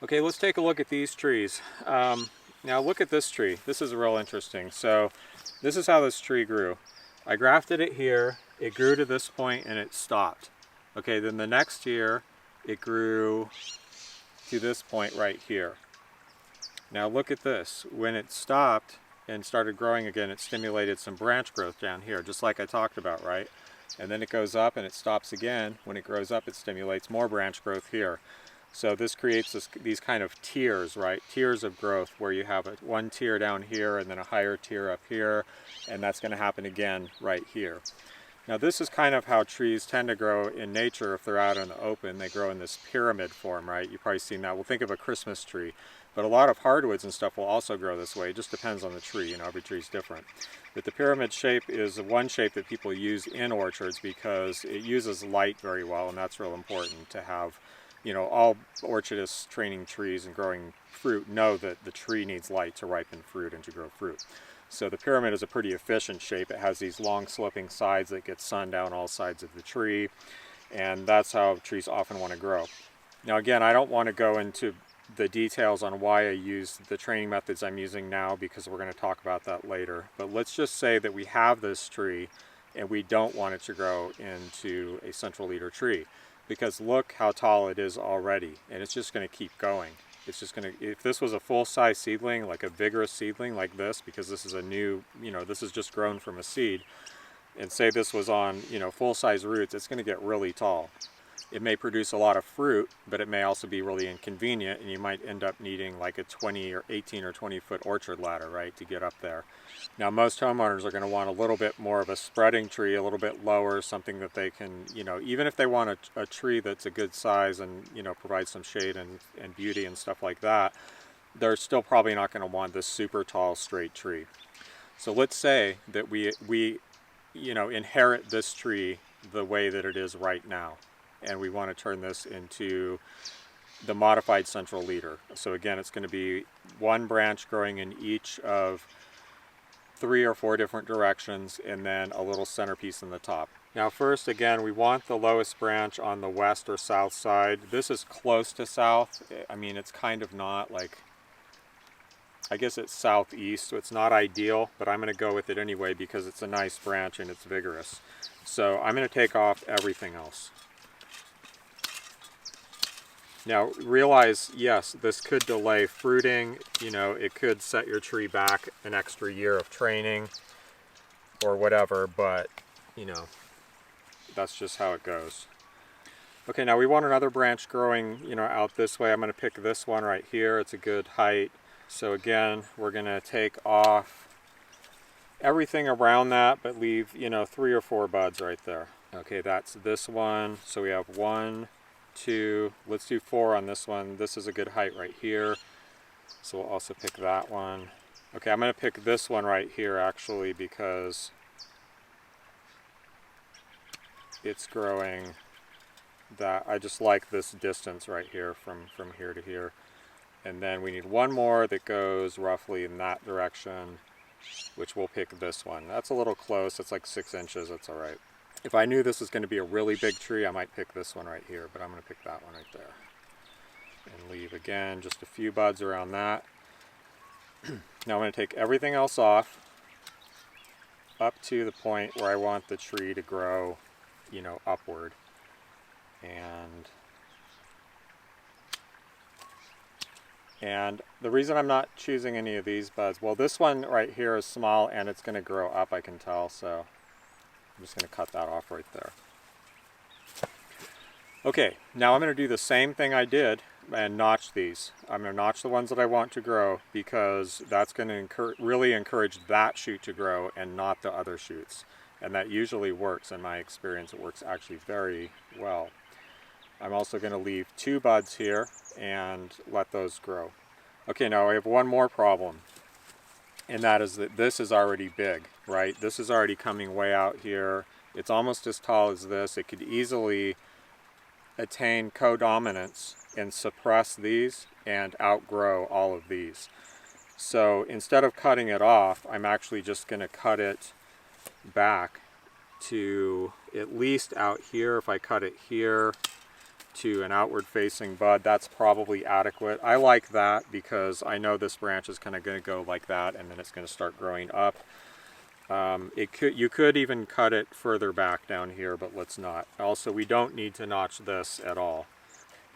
Okay, let's take a look at these trees. Now look at this tree. This is real interesting. So this is how this tree grew. I grafted it here, it grew to this point and it stopped. Okay, then the next year it grew to this point right here. Now look at this. When it stopped and started growing again, it stimulated some branch growth down here, just like I talked about, right? And then it goes up and it stops again. When it grows up, it stimulates more branch growth here. So this creates these kind of tiers, right? Tiers of growth where you have one tier down here and then a higher tier up here, and that's going to happen again right here. Now this is kind of how trees tend to grow in nature if they're out in the open. They grow in this pyramid form, right? You've probably seen that. We'll think of a Christmas tree. But a lot of hardwoods and stuff will also grow this way. It just depends on the tree. You know, every tree is different. But the pyramid shape is one shape that people use in orchards because it uses light very well, and that's real important to have. You know, all orchardists training trees and growing fruit know that the tree needs light to ripen fruit and to grow fruit. So the pyramid is a pretty efficient shape. It has these long sloping sides that get sun down all sides of the tree, and that's how trees often want to grow. Now again, I don't want to go into the details on why I use the training methods I'm using now because we're going to talk about that later. But let's just say that we have this tree and we don't want it to grow into a central leader tree. Because look how tall it is already, and it's just going to keep going. It's just going to, if this was a full-size seedling, like a vigorous seedling like this, because this is a new, you know, this is just grown from a seed, and say this was on, you know, full-size roots, it's going to get really tall. It may produce a lot of fruit, but it may also be really inconvenient, and you might end up needing like a 20 or 18 or 20 foot orchard ladder, right, to get up there. Now most homeowners are going to want a little bit more of a spreading tree, a little bit lower, something that they can, you know, even if they want a tree that's a good size and, you know, provides some shade and beauty and stuff like that, they're still probably not going to want this super tall straight tree. So let's say that we you know, inherit this tree the way that it is right now, and we want to turn this into the modified central leader. So again, it's going to be one branch growing in each of 3 or 4 different directions, and then a little centerpiece in the top. Now first, again, we want the lowest branch on the west or south side. This is close to south. I mean, it's kind of not, like, I guess it's southeast, so it's not ideal, but I'm going to go with it anyway because it's a nice branch and it's vigorous. So I'm going to take off everything else. Now realize, yes, this could delay fruiting, you know, it could set your tree back an extra year of training or whatever, but, you know, that's just how it goes. Okay, now we want another branch growing, you know, out this way. I'm going to pick this one right here. It's a good height. So again, we're going to take off everything around that, but leave, you know, 3 or 4 buds right there. Okay, that's this one. So we have 1, 2, let's do 4 on this one. This is a good height right here, so we'll also pick that one. Okay, I'm going to pick this one right here actually because it's growing that, I just like this distance right here from here to here. And then we need one more that goes roughly in that direction, which we'll pick this one. That's a little close, it's like 6 inches, that's all right. If I knew this was going to be a really big tree, I might pick this one right here, but I'm going to pick that one right there. And leave, again, just a few buds around that. Now I'm going to take everything else off up to the point where I want the tree to grow, you know, upward. And the reason I'm not choosing any of these buds, well, this one right here is small and it's going to grow up, I can tell, so I'm just going to cut that off right there. Okay, now I'm going to do the same thing I did and notch these. I'm going to notch the ones that I want to grow because that's going to really encourage that shoot to grow and not the other shoots. And that usually works. In my experience, it works actually very well. I'm also going to leave 2 buds here and let those grow. Okay, now I have one more problem, and that is that this is already big, right? This is already coming way out here. It's almost as tall as this. It could easily attain co-dominance and suppress these and outgrow all of these. So instead of cutting it off, I'm actually just going to cut it back to at least out here. If I cut it here, to an outward facing bud, that's probably adequate. I like that because I know this branch is kind of going to go like that and then it's going to start growing up. You could even cut it further back down here, but let's not. Also, we don't need to notch this at all.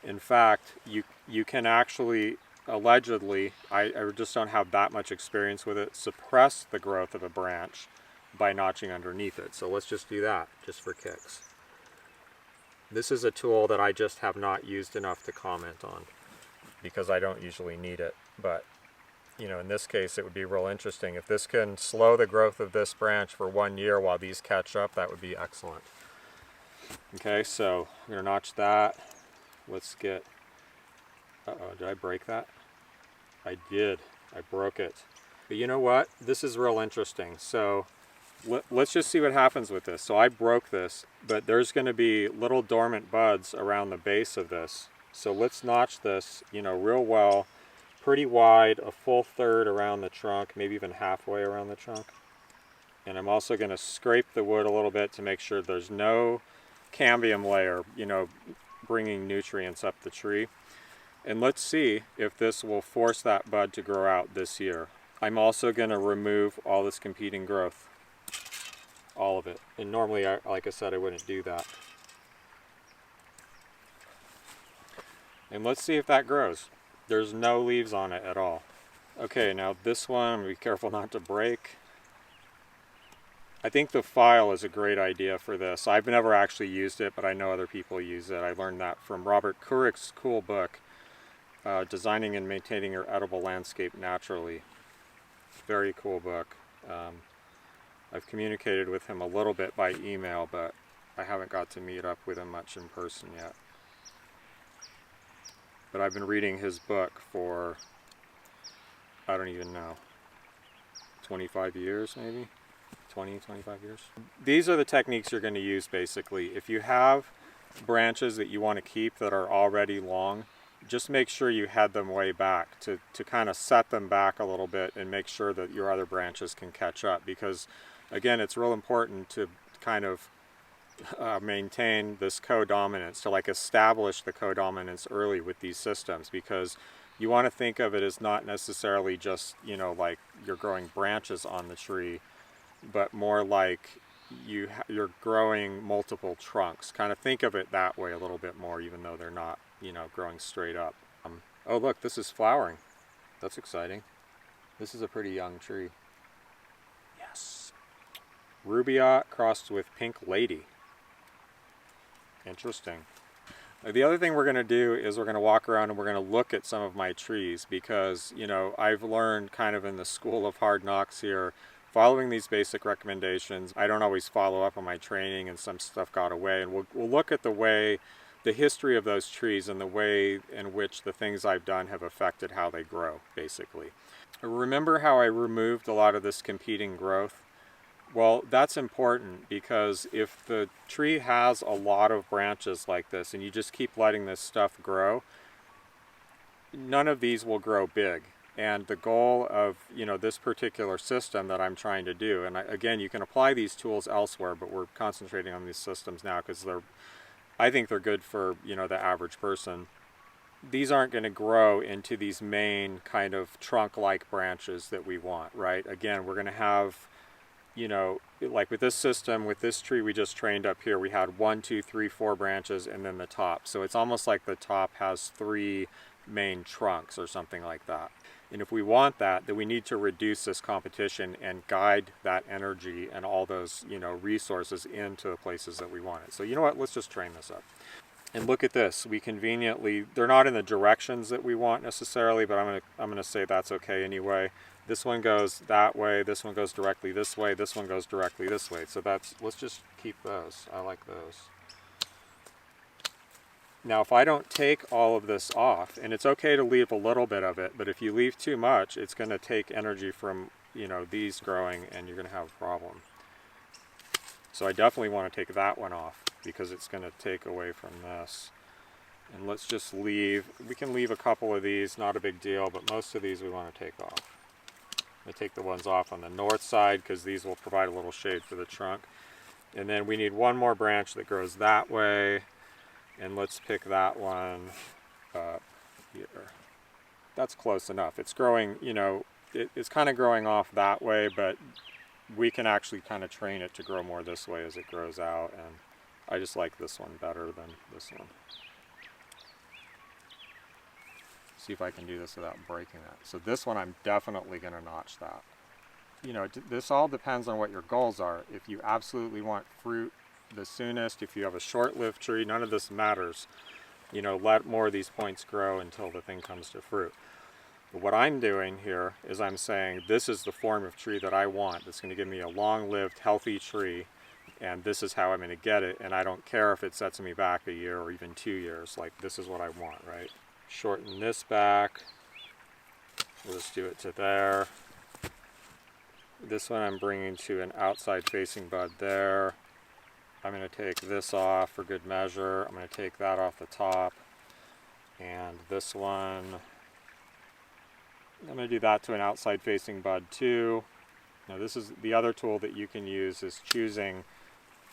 In fact, you can actually, allegedly, I just don't have that much experience with it, suppress the growth of a branch by notching underneath it. So let's just do that, just for kicks. This is a tool that I just have not used enough to comment on because I don't usually need it. But, you know, in this case, it would be real interesting. If this can slow the growth of this branch for 1 year while these catch up, that would be excellent. Okay, so I'm going to notch that. Let's get, uh-oh, did I break that? I did. I broke it. But you know what? This is real interesting. So let's just see what happens with this. So I broke this, but there's going to be little dormant buds around the base of this. So let's notch this, you know, real well, pretty wide, a full third around the trunk, maybe even halfway around the trunk. And I'm also going to scrape the wood a little bit to make sure there's no cambium layer, you know, bringing nutrients up the tree. And let's see if this will force that bud to grow out this year. I'm also going to remove all this competing growth. All of it. And normally, like I said, I wouldn't do that. And let's see if that grows. There's no leaves on it at all. Okay, now this one, I'm going to be careful not to break. I think the file is a great idea for this. I've never actually used it, but I know other people use it. I learned that from Robert Courick's cool book, Designing and Maintaining Your Edible Landscape Naturally. Very cool book. I've communicated with him a little bit by email, but I haven't got to meet up with him much in person yet. But I've been reading his book for, I don't even know, 25 years maybe? 20, 25 years. These are the techniques you're going to use basically. If you have branches that you want to keep that are already long, just make sure you head them way back to kind of set them back a little bit and make sure that your other branches can catch up, because again, it's real important to kind of maintain this co-dominance, to like establish the co-dominance early with these systems, because you want to think of it as not necessarily just, you know, like you're growing branches on the tree, but more like you're growing multiple trunks. Kind of think of it that way a little bit more, even though they're not, you know, growing straight up. Oh look, this is flowering. That's exciting. This is a pretty young tree. Yes. Rubia crossed with Pink Lady. Interesting. The other thing we're going to do is we're going to walk around and we're going to look at some of my trees, because, you know, I've learned kind of in the school of hard knocks here, following these basic recommendations. I don't always follow up on my training and some stuff got away, and we'll look at the history of those trees and the way in which the things I've done have affected how they grow, basically. Remember how I removed a lot of this competing growth? Well, that's important, because if the tree has a lot of branches like this and you just keep letting this stuff grow, none of these will grow big. And the goal of, you know, this particular system that I'm trying to do, and again, you can apply these tools elsewhere, but we're concentrating on these systems now because I think they're good for, you know, the average person. These aren't going to grow into these main kind of trunk-like branches that we want, right? Again, we're going to have, you know, like with this system, with this tree we just trained up here, we had 1, 2, 3, 4 branches and then the top. So it's almost like the top has 3 main trunks or something like that. And if we want that, then we need to reduce this competition and guide that energy and all those, you know, resources into the places that we want it. So you know what, let's just train this up. And look at this, we conveniently, they're not in the directions that we want necessarily, but I'm gonna say that's okay anyway. This one goes that way, this one goes directly this way, this one goes directly this way. So let's just keep those. I like those. Now, if I don't take all of this off, and it's okay to leave a little bit of it, but if you leave too much, it's going to take energy from, you know, these growing, and you're going to have a problem. So I definitely want to take that one off, because it's going to take away from this. And let's just leave, we can leave a couple of these, not a big deal, but most of these we want to take off. I'm going to take the ones off on the north side, because these will provide a little shade for the trunk. And then we need one more branch that grows that way. And let's pick that one up here. That's close enough. It's growing, you know, it's kind of growing off that way, but we can actually kind of train it to grow more this way as it grows out, and I just like this one better than this one. See if I can do this without breaking that. So this one, I'm definitely going to notch that. You know, this all depends on what your goals are. If you absolutely want fruit the soonest, if you have a short-lived tree, none of this matters. You know, let more of these points grow until the thing comes to fruit. But what I'm doing here is I'm saying this is the form of tree that I want. That's going to give me a long-lived, healthy tree, and this is how I'm going to get it, and I don't care if it sets me back a year or even 2 years. Like, this is what I want, right? Shorten this back. We'll just do it to there. This one I'm bringing to an outside facing bud there. I'm going to take this off for good measure. I'm going to take that off the top. And this one, I'm going to do that to an outside facing bud too. Now this is the other tool that you can use, is choosing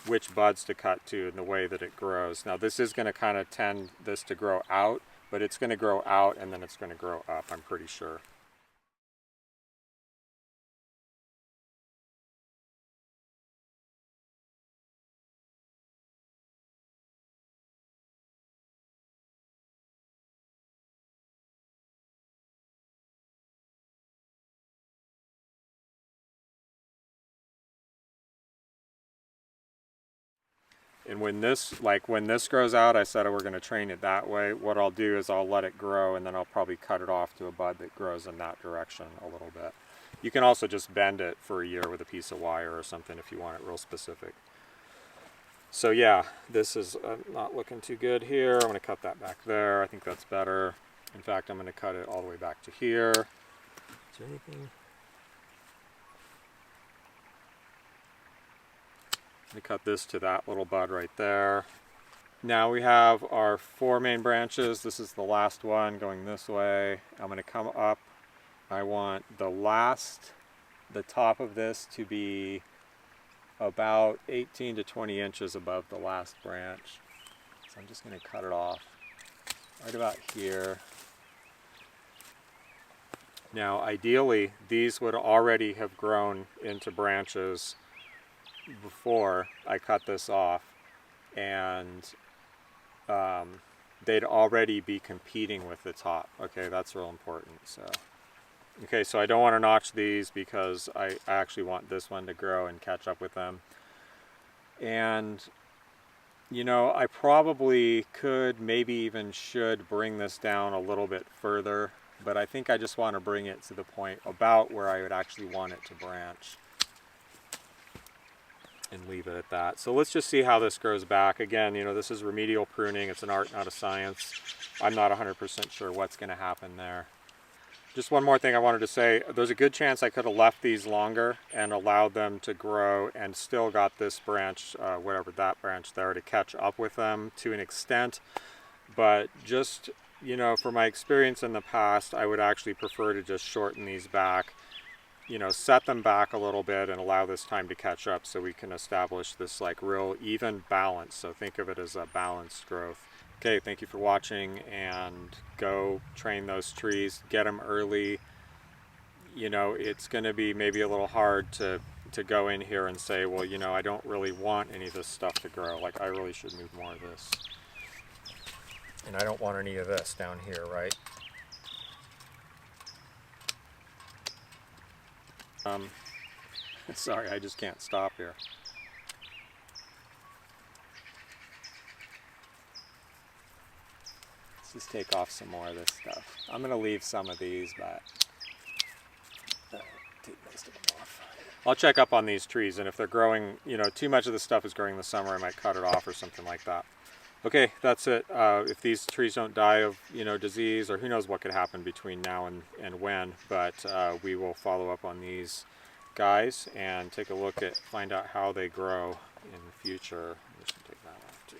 which buds to cut to and the way that it grows. Now this is going to kind of tend this to grow out, but it's going to grow out and then it's going to grow up, I'm pretty sure. And when this grows out, I said we're going to train it that way. What I'll do is I'll let it grow, and then I'll probably cut it off to a bud that grows in that direction a little bit. You can also just bend it for a year with a piece of wire or something if you want it real specific. So yeah, this is not looking too good here. I'm going to cut that back there. I think that's better. In fact, I'm going to cut it all the way back to here. Is there anything? I'm going to cut this to that little bud right there. Now we have our 4 main branches. This is the last one going this way. I'm going to come up. I want the top of this to be about 18 to 20 inches above the last branch. So I'm just going to cut it off right about here. Now ideally these would already have grown into branches before I cut this off, and they'd already be competing with the top. Okay, that's real important. So I don't want to notch these because I actually want this one to grow and catch up with them. And you know, I probably could, maybe even should bring this down a little bit further, but I think I just want to bring it to the point about where I would actually want it to branch and leave it at that. So let's just see how this grows back. Again, you know, this is remedial pruning. It's an art, not a science. I'm not 100% sure what's going to happen there. Just one more thing I wanted to say. There's a good chance I could have left these longer and allowed them to grow and still got this branch, whatever that branch there, to catch up with them to an extent. But just, you know, from my experience in the past, I would actually prefer to just shorten these back, you know, set them back a little bit and allow this time to catch up so we can establish this like real even balance. So think of it as a balanced growth. Okay, thank you for watching, and go train those trees, get them early. You know, it's going to be maybe a little hard to go in here and say, well, you know, I don't really want any of this stuff to grow. Like, I really should move more of this. And I don't want any of this down here, right? Sorry, I just can't stop here. Let's just take off some more of this stuff. I'm going to leave some of these, but take most of them off. I'll check up on these trees, and if they're growing, you know, too much of the stuff is growing in the summer, I might cut it off or something like that. Okay, that's it. If these trees don't die of, you know, disease, or who knows what could happen between now and when, but we will follow up on these guys and take a look at, find out how they grow in the future. I'm just gonna take that off too.